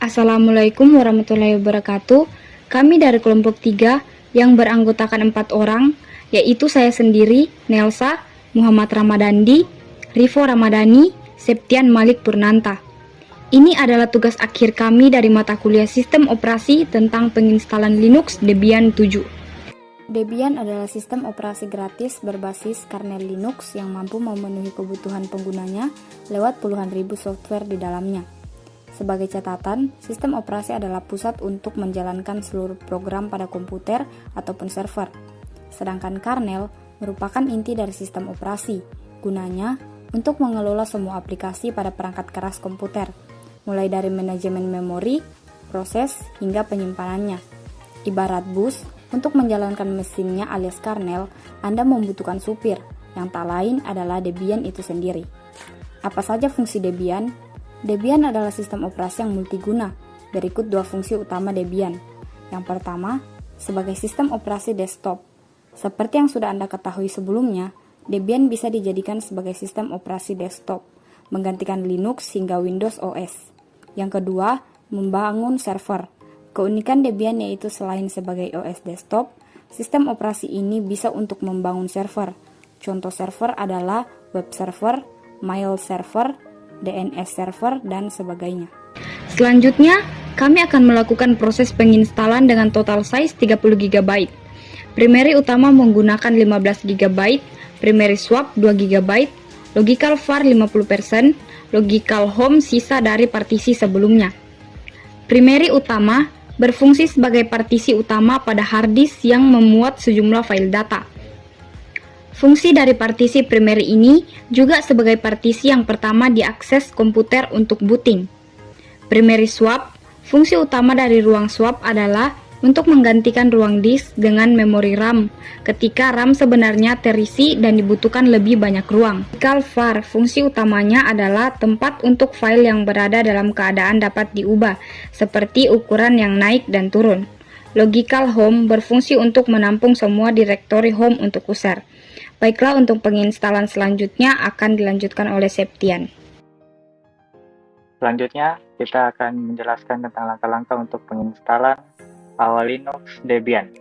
Assalamualaikum warahmatullahi wabarakatuh. Kami dari kelompok 3 yang beranggotakan 4 orang, yaitu saya sendiri, Nelsa, Muhammad Ramadandi, Rivo Ramadhani, Septian Malik Purnanta. Ini adalah tugas akhir kami dari mata kuliah Sistem Operasi tentang penginstalan Linux Debian 7. Debian adalah sistem operasi gratis berbasis kernel Linux yang mampu memenuhi kebutuhan penggunanya lewat puluhan ribu software di dalamnya. Sebagai catatan, sistem operasi adalah pusat untuk menjalankan seluruh program pada komputer ataupun server. Sedangkan kernel merupakan inti dari sistem operasi, gunanya untuk mengelola semua aplikasi pada perangkat keras komputer, mulai dari manajemen memori, proses, hingga penyimpanannya. Ibarat bus, untuk menjalankan mesinnya alias kernel, Anda membutuhkan supir, yang tak lain adalah Debian itu sendiri. Apa saja fungsi Debian? Debian adalah sistem operasi yang multiguna. Berikut 2 fungsi utama Debian. Yang pertama, sebagai sistem operasi desktop. Seperti yang sudah Anda ketahui sebelumnya, Debian bisa dijadikan sebagai sistem operasi desktop, menggantikan Linux hingga Windows OS. Yang kedua, membangun server. Keunikan Debian yaitu selain sebagai OS desktop, sistem operasi ini bisa untuk membangun server. Contoh server adalah web server, mail server, DNS server, dan sebagainya. Selanjutnya, kami akan melakukan proses penginstalan dengan total size 30 GB. Primary utama menggunakan 15 GB, primary swap 2 GB, logical var 50%, logical home sisa dari partisi sebelumnya. Primary utama berfungsi sebagai partisi utama pada hard disk yang memuat sejumlah file data. Fungsi dari partisi primary ini juga sebagai partisi yang pertama diakses komputer untuk booting. Primary swap, fungsi utama dari ruang swap adalah untuk menggantikan ruang disk dengan memori RAM ketika RAM sebenarnya terisi dan dibutuhkan lebih banyak ruang. Logical var, fungsi utamanya adalah tempat untuk file yang berada dalam keadaan dapat diubah, seperti ukuran yang naik dan turun. Logical home berfungsi untuk menampung semua direktori home untuk user. Baiklah, untuk penginstalan selanjutnya akan dilanjutkan oleh Septian. Selanjutnya, kita akan menjelaskan tentang langkah-langkah untuk penginstalan awal Linux Debian.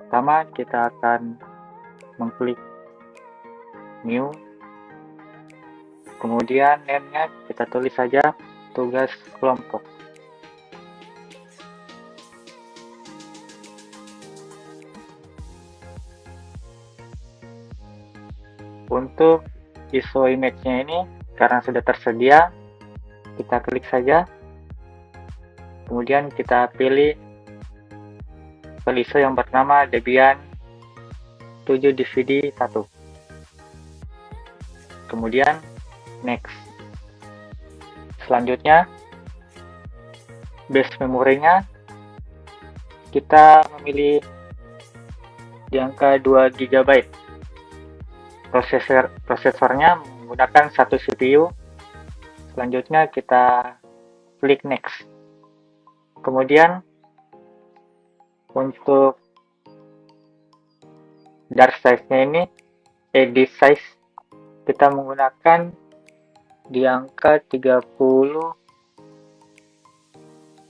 Pertama, kita akan mengklik New. Kemudian name-nya kita tulis saja tugas kelompok. Untuk ISO image-nya ini, karena sudah tersedia, kita klik saja. Kemudian kita pilih file ISO yang bernama Debian 7 DVD 1. Kemudian next. Selanjutnya, base memorinya kita memilih di angka 2 GB. Prosesornya menggunakan 1 CPU. Selanjutnya kita klik next. Kemudian untuk disk size-nya ini, disk size kita menggunakan di angka 30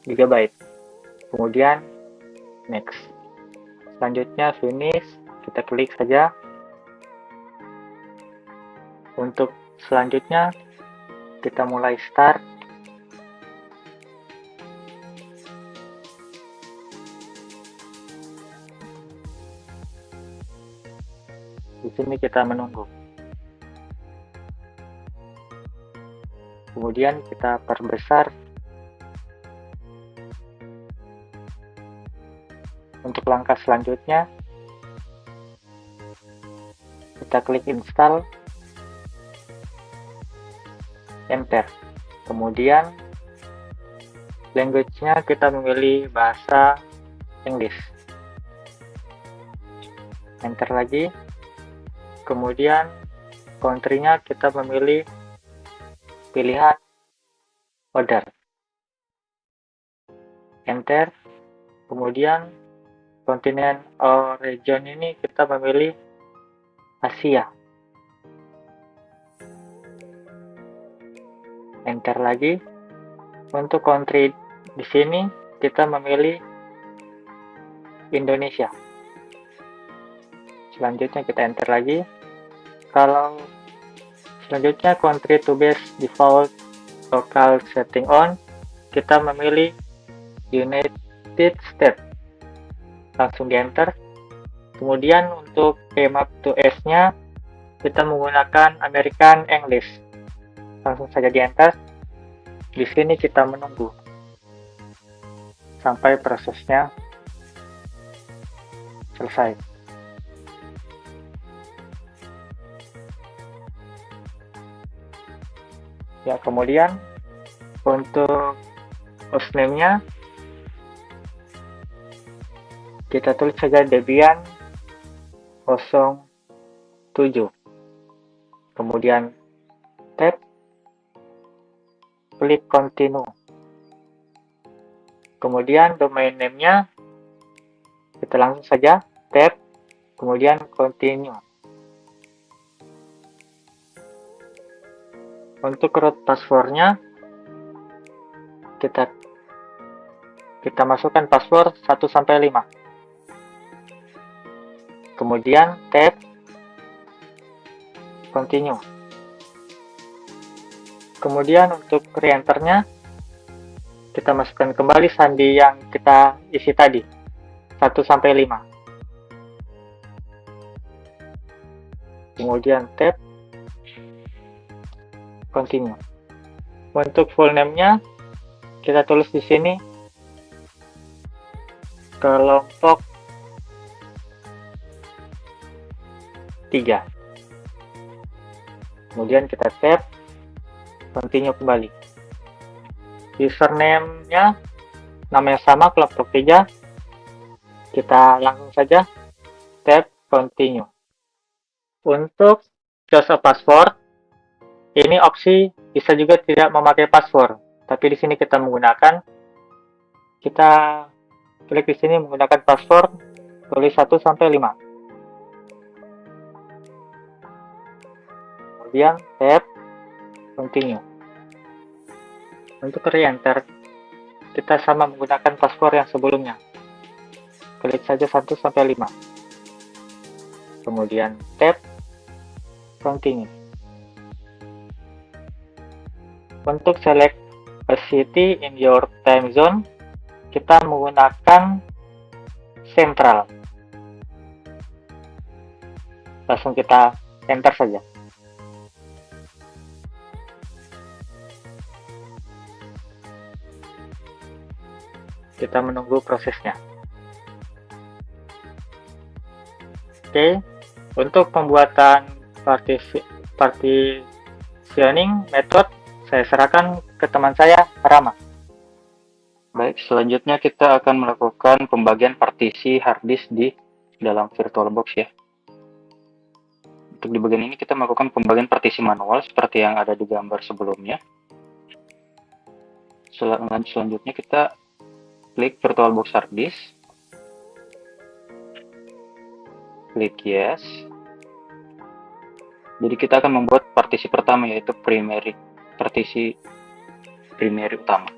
GB. Kemudian next. Selanjutnya finish, kita klik saja. Untuk selanjutnya kita mulai start. Di sini kita menunggu. Kemudian kita perbesar. Untuk langkah selanjutnya, kita klik install, enter. Kemudian language-nya kita memilih bahasa Inggris. Enter lagi. Kemudian country-nya kita memilih pilihan order. Enter. Kemudian continent or region ini kita memilih Asia. Enter lagi. Untuk country di sini kita memilih Indonesia. Selanjutnya kita enter lagi. Kalau selanjutnya country to base default local setting on, kita memilih United States. Langsung di enter. Kemudian untuk map to S-nya kita menggunakan American English. Langsung saja di enter. Di sini kita menunggu sampai prosesnya selesai. Ya, kemudian untuk hostname-nya kita tulis saja Debian 07. Kemudian tab, klik continue. Kemudian domain name-nya kita langsung saja tab, kemudian continue. Untuk root password-nya kita masukkan password 1 sampai 5. Kemudian tab, continue. Kemudian untuk re-enter-nya kita masukkan kembali sandi yang kita isi tadi 1 sampai 5. Kemudian tab, continue. Untuk full name-nya kita tulis di sini kelompok 3. Kemudian kita tab, continue kembali. Username-nya namanya sama, kelompok 3. Kita langsung saja tab, continue. Untuk choose a password, ini opsi bisa juga tidak memakai password, tapi di sini kita menggunakan. Kita klik di sini menggunakan password, tulis 1 sampai 5. Kemudian tab, continue. Untuk re-enter kita sama menggunakan password yang sebelumnya. Klik saja 1 sampai 5. Kemudian tab, continue. Untuk select a city in your time zone, kita menggunakan Central. Langsung kita enter saja. Kita menunggu prosesnya. Oke, untuk pembuatan partitioning method saya serahkan ke teman saya, Rama. Baik, selanjutnya kita akan melakukan pembagian partisi hard disk di dalam VirtualBox ya. Untuk di bagian ini kita melakukan pembagian partisi manual seperti yang ada di gambar sebelumnya. Selanjutnya kita klik VirtualBox hard disk, klik yes. Jadi kita akan membuat partisi pertama, yaitu partisi primary utama.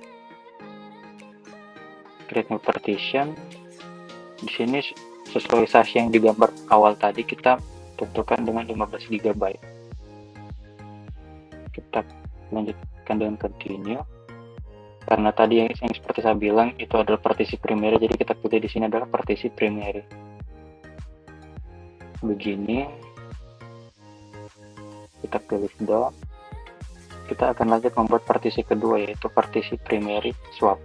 Create new partition. Di sini sesuai size yang digambar awal tadi, kita tentukan dengan 15 GB. Kita lanjutkan dengan continue. Karena tadi yang seperti saya bilang itu adalah partisi primary, jadi kita pilih di sini adalah partisi primary. Begini, kita pilih done. Kita akan lanjut membuat partisi kedua, yaitu partisi primary swap.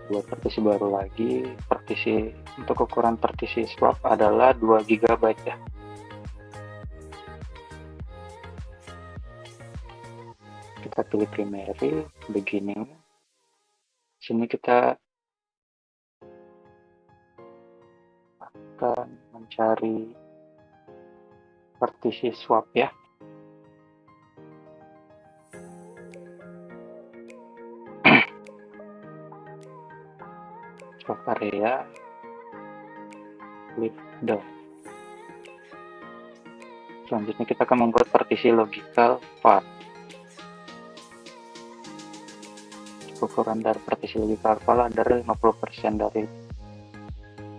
Buat partisi baru lagi, partisi untuk ukuran partisi swap adalah 2 GB ya. Kita pilih primary, beginning. Sini kita akan mencari partisi swap ya. Swap area, klik done. Selanjutnya kita akan membuat partisi logical path. ukuran dari partisi logical file adalah 50% dari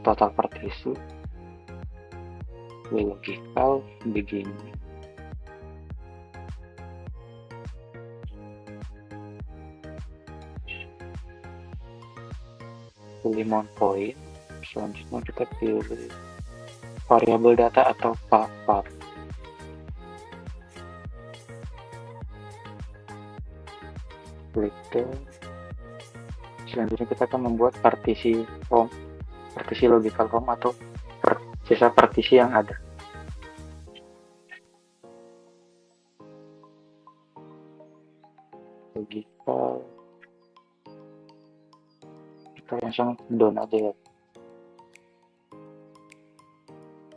total partisi. Logical begini. Pilih mount point. Selanjutnya kita pilih variabel data atau var. Klik done. Selanjutnya kita akan membuat partisi home, partisi logical home atau sisa partisi yang ada. Logical, kita langsung done aja ya.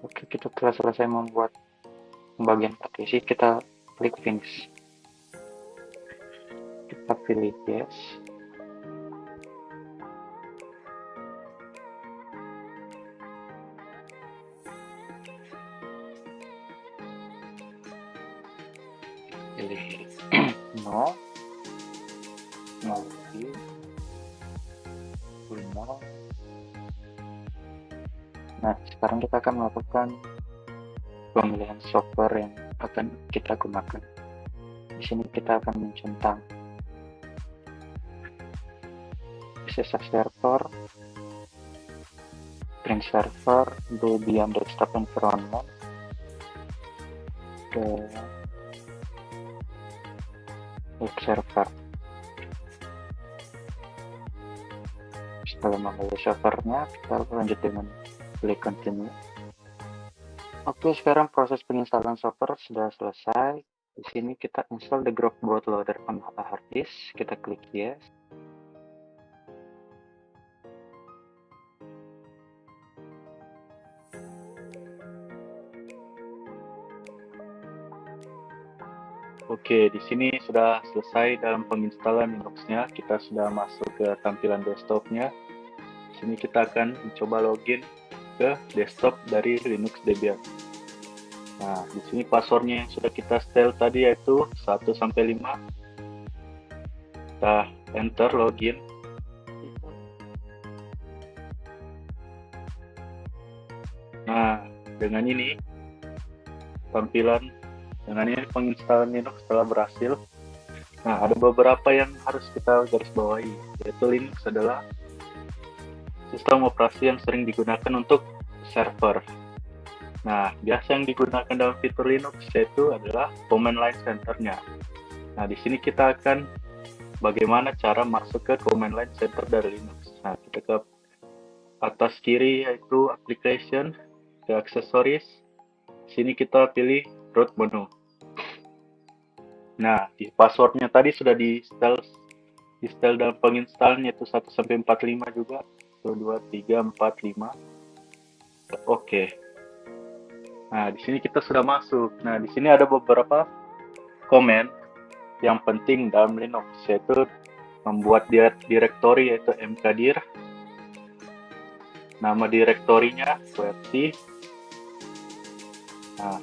Oke, kita telah selesai membuat pembagian partisi, kita klik finish. Kita pilih yes. Pilih no lagi, no. Nah, sekarang kita akan melakukan pemilihan software yang akan kita gunakan. Di sini kita akan mencentang SSH server, print server, Debian desktop environment, dan web server. Setelah memilih servernya, kita lanjut dengan klik continue. Oke, sekarang proses penginstalan software sudah selesai. Di sini kita install the Grok bootloader on hard disk. Kita klik yes. Oke, di sini sudah selesai dalam penginstalan Linux-nya. Kita sudah masuk ke tampilan desktop-nya. Di sini kita akan mencoba login ke desktop dari Linux Debian. Nah, di sini passwordnya yang sudah kita setel tadi yaitu 1 sampai 5. Kita enter login. Nah, dengan ini penginstalan Linux telah berhasil. Nah, ada beberapa yang harus kita garis bawahi, yaitu Linux adalah sistem operasi yang sering digunakan untuk server. Nah, biasa yang digunakan dalam fitur Linux yaitu adalah command line center-nya. Nah, di sini kita akan bagaimana cara masuk ke command line center dari Linux. Nah, kita ke atas kiri yaitu application, ke accessories. Sini kita pilih root menu. Nah, di passwordnya tadi sudah di setel dalam penginstalnya yaitu 1 sampai 45 juga. 1 2 3 4 5. Oke. Nah, di sini kita sudah masuk. Nah, di sini ada beberapa command yang penting dalam Linux, yaitu membuat directory yaitu mkdir, nama direktorinya qrt. Nah,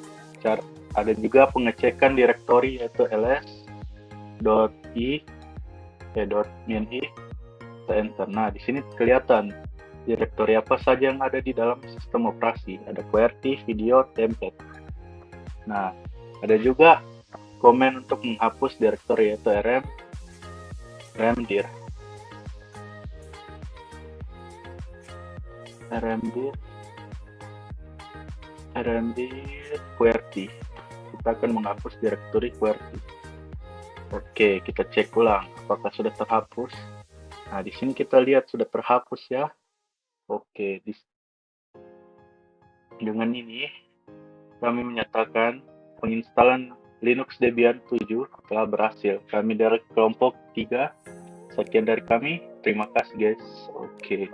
ada juga pengecekan direktori yaitu ls.i .ini. Kita enter. Nah, di sini kelihatan direktori apa saja yang ada di dalam sistem operasi. Ada QWERTY, video, template. Nah, ada juga command untuk menghapus direktori yaitu rmdir. rmdir QWERTY. Kita akan menghapus direktori QWERTY. Oke, kita cek ulang apakah sudah terhapus. Nah, di sini kita lihat sudah terhapus ya. Oke, dengan ini kami menyatakan penginstalan Linux Debian 7 telah berhasil. Kami dari kelompok 3. Sekian dari kami. Terima kasih guys. Oke.